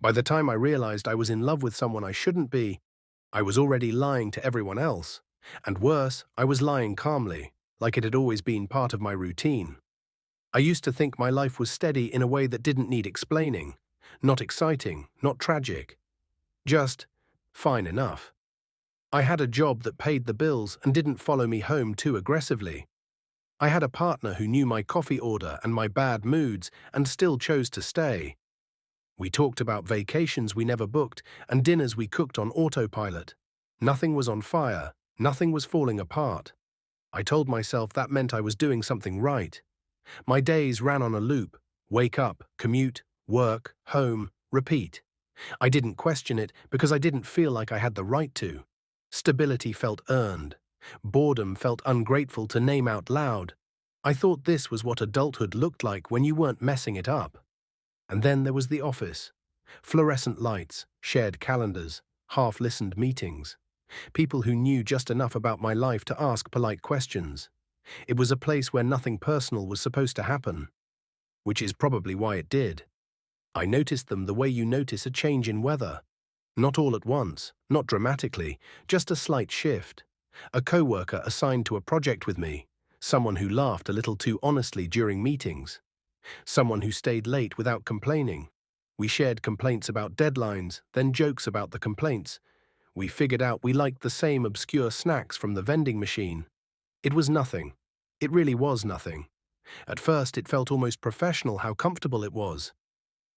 By the time I realized I was in love with someone I shouldn't be, I was already lying to everyone else. And worse, I was lying calmly, like it had always been part of my routine. I used to think my life was steady in a way that didn't need explaining. Not exciting, not tragic. Just fine enough. I had a job that paid the bills and didn't follow me home too aggressively. I had a partner who knew my coffee order and my bad moods and still chose to stay. We talked about vacations we never booked and dinners we cooked on autopilot. Nothing was on fire, nothing was falling apart. I told myself that meant I was doing something right. My days ran on a loop: wake up, commute, work, home, repeat. I didn't question it because I didn't feel like I had the right to. Stability felt earned. Boredom felt ungrateful to name out loud. I thought this was what adulthood looked like when you weren't messing it up. And then there was the office. Fluorescent lights, shared calendars, half-listened meetings. People who knew just enough about my life to ask polite questions. It was a place where nothing personal was supposed to happen. Which is probably why it did. I noticed them the way you notice a change in weather. Not all at once, not dramatically, just a slight shift. A coworker assigned to a project with me. Someone who laughed a little too honestly during meetings. Someone who stayed late without complaining. We shared complaints about deadlines, then jokes about the complaints. We figured out we liked the same obscure snacks from the vending machine. It was nothing. It really was nothing. At first, it felt almost professional how comfortable it was.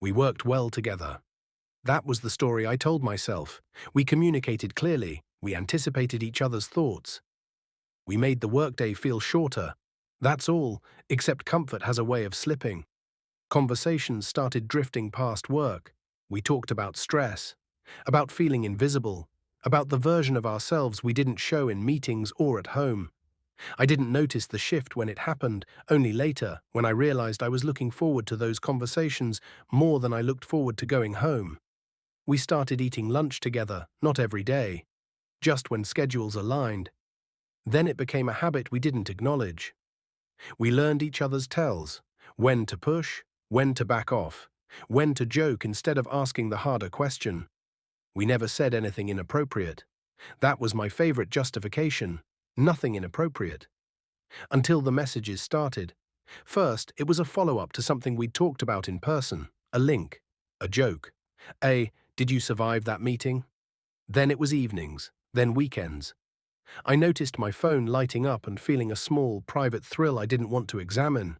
We worked well together. That was the story I told myself. We communicated clearly. We anticipated each other's thoughts. We made the workday feel shorter. That's all, except comfort has a way of slipping. Conversations started drifting past work. We talked about stress, about feeling invisible, about the version of ourselves we didn't show in meetings or at home. I didn't notice the shift when it happened, only later, when I realized I was looking forward to those conversations more than I looked forward to going home. We started eating lunch together, not every day, just when schedules aligned. Then it became a habit we didn't acknowledge. We learned each other's tells, when to push, when to back off, when to joke instead of asking the harder question. We never said anything inappropriate. That was my favorite justification. Nothing inappropriate. Until the messages started. First, it was a follow-up to something we'd talked about in person, a link, a joke, did you survive that meeting? Then it was evenings, then weekends. I noticed my phone lighting up and feeling a small, private thrill I didn't want to examine.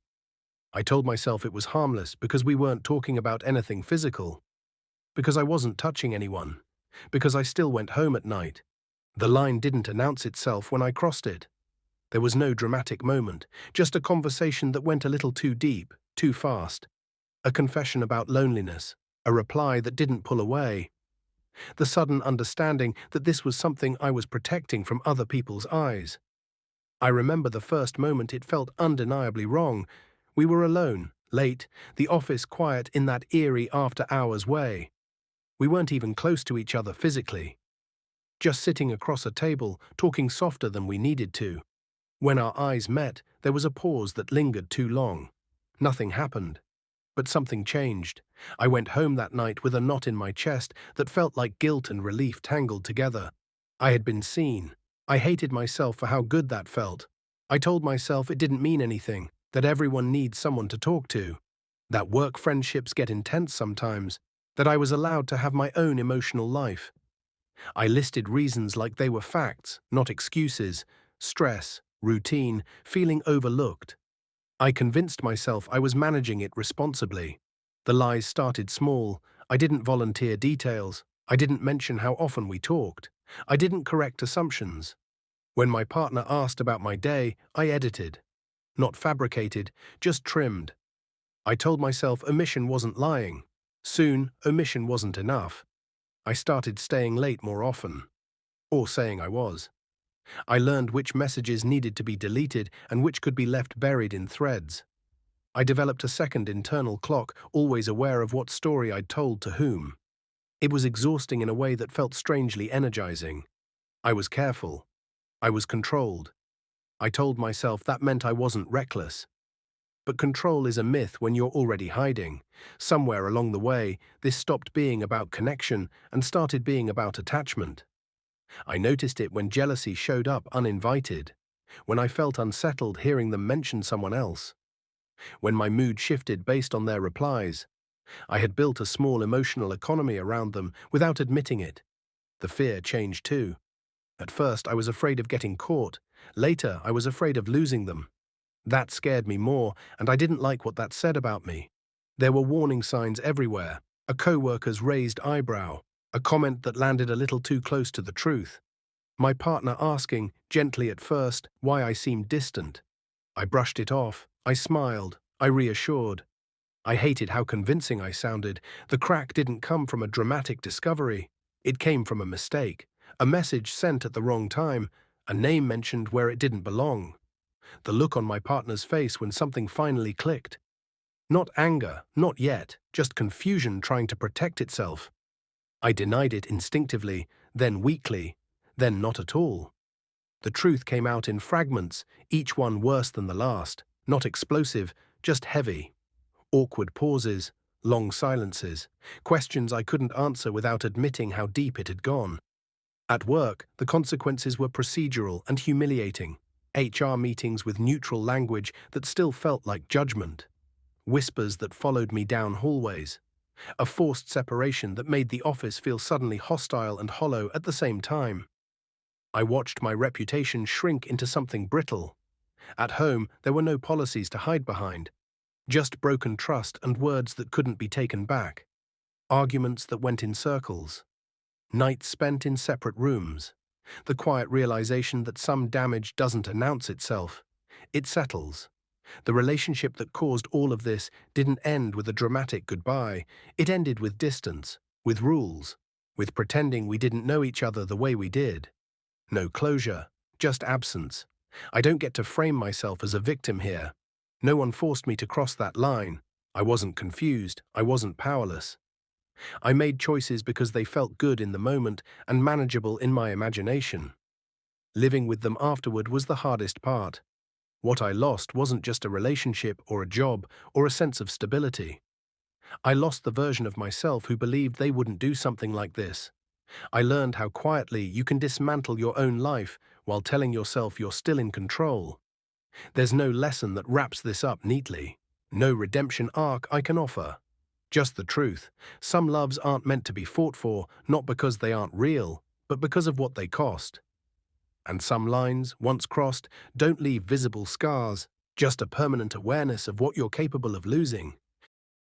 I told myself it was harmless because we weren't talking about anything physical. Because I wasn't touching anyone. Because I still went home at night. The line didn't announce itself when I crossed it. There was no dramatic moment, just a conversation that went a little too deep, too fast. A confession about loneliness, a reply that didn't pull away. The sudden understanding that this was something I was protecting from other people's eyes. I remember the first moment it felt undeniably wrong. We were alone, late, the office quiet in that eerie after-hours way. We weren't even close to each other physically. Just sitting across a table, talking softer than we needed to. When our eyes met, there was a pause that lingered too long. Nothing happened. But something changed. I went home that night with a knot in my chest that felt like guilt and relief tangled together. I had been seen. I hated myself for how good that felt. I told myself it didn't mean anything, that everyone needs someone to talk to, that work friendships get intense sometimes, that I was allowed to have my own emotional life. I listed reasons like they were facts, not excuses: stress, routine, feeling overlooked. I convinced myself I was managing it responsibly. The lies started small. I didn't volunteer details. I didn't mention how often we talked. I didn't correct assumptions. When my partner asked about my day, I edited. Not fabricated, just trimmed. I told myself omission wasn't lying. Soon, omission wasn't enough. I started staying late more often. Or saying I was. I learned which messages needed to be deleted and which could be left buried in threads. I developed a second internal clock, always aware of what story I'd told to whom. It was exhausting in a way that felt strangely energizing. I was careful. I was controlled. I told myself that meant I wasn't reckless. But control is a myth when you're already hiding. Somewhere along the way, this stopped being about connection and started being about attachment. I noticed it when jealousy showed up uninvited, when I felt unsettled hearing them mention someone else, when my mood shifted based on their replies. I had built a small emotional economy around them without admitting it. The fear changed too. At first, I was afraid of getting caught. Later, I was afraid of losing them. That scared me more, and I didn't like what that said about me. There were warning signs everywhere: a co-worker's raised eyebrow, a comment that landed a little too close to the truth, my partner asking, gently at first, why I seemed distant. I brushed it off. I smiled. I reassured. I hated how convincing I sounded. The crack didn't come from a dramatic discovery. It came from a mistake, a message sent at the wrong time, a name mentioned where it didn't belong. The look on my partner's face when something finally clicked. Not anger, not yet, just confusion trying to protect itself. I denied it instinctively, then weakly, then not at all. The truth came out in fragments, each one worse than the last, not explosive, just heavy. Awkward pauses, long silences, questions I couldn't answer without admitting how deep it had gone. At work, the consequences were procedural and humiliating. HR meetings with neutral language that still felt like judgment. Whispers that followed me down hallways. A forced separation that made the office feel suddenly hostile and hollow at the same time. I watched my reputation shrink into something brittle. At home, there were no policies to hide behind. Just broken trust and words that couldn't be taken back. Arguments that went in circles. Nights spent in separate rooms. The quiet realization that some damage doesn't announce itself. It settles. The relationship that caused all of this didn't end with a dramatic goodbye. It ended with distance, with rules, with pretending we didn't know each other the way we did. No closure, just absence. I don't get to frame myself as a victim here. No one forced me to cross that line. I wasn't confused. I wasn't powerless. I made choices because they felt good in the moment and manageable in my imagination. Living with them afterward was the hardest part. What I lost wasn't just a relationship or a job or a sense of stability. I lost the version of myself who believed they wouldn't do something like this. I learned how quietly you can dismantle your own life while telling yourself you're still in control. There's no lesson that wraps this up neatly. No redemption arc I can offer. Just the truth. Some loves aren't meant to be fought for, not because they aren't real, but because of what they cost. And some lines, once crossed, don't leave visible scars, just a permanent awareness of what you're capable of losing.